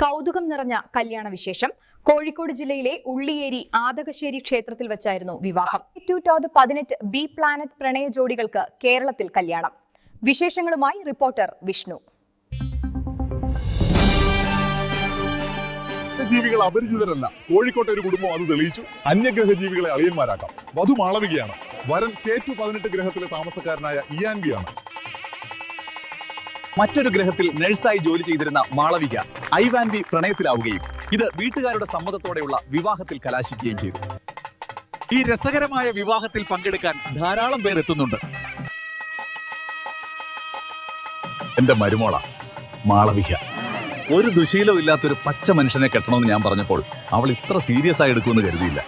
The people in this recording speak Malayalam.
കൗതുകം നിറഞ്ഞ കല്യാണ വിശേഷം. കോഴിക്കോട് ജില്ലയിലെ ഉള്ളിയേരി ആദകശ്ശേരി ക്ഷേത്രത്തിൽ വെച്ചായിരുന്നു വിവാഹം. 18 ബി പ്ലാനറ്റ് പ്രണയ ജോഡികൾക്ക് കേരളത്തിൽ കല്യാണം. വിശേഷങ്ങളുമായി റിപ്പോർട്ടർ വിഷ്ണു. ജീവികൾ അപരിചിതരല്ല. കോഴിക്കോട്ടെ ഒരു കുടുംബം അത് തെളിയിച്ചു. അന്യഗ്രഹ ജീവികളെ അളിയന്മാരാക്കാം. വധു മാളവികയാണ്. വരൻ K2-18 ഗ്രഹത്തിലെ താമസക്കാരനായ ഇയാൻവിയാണ്. മറ്റൊരു ഗ്രഹത്തിൽ നഴ്സായി ജോലി ചെയ്തിരുന്ന മാളവിക ഐവാൻവി പ്രണയത്തിലാവുകയും ഇത് വീട്ടുകാരുടെ സമ്മതത്തോടെയുള്ള വിവാഹത്തിൽ കലാശിക്കുകയും ചെയ്തു. ഈ രസകരമായ വിവാഹത്തിൽ പങ്കെടുക്കാൻ ധാരാളം പേർ എത്തുന്നുണ്ട്. എന്റെ മരുമോള മാളവിക ഒരു ദുശീലവും ഇല്ലാത്തൊരു പച്ച മനുഷ്യനെ കെട്ടണമെന്ന് ഞാൻ പറഞ്ഞപ്പോൾ അവൾ ഇത്ര സീരിയസ് ആയി എടുക്കുമെന്ന് കരുതിയില്ല.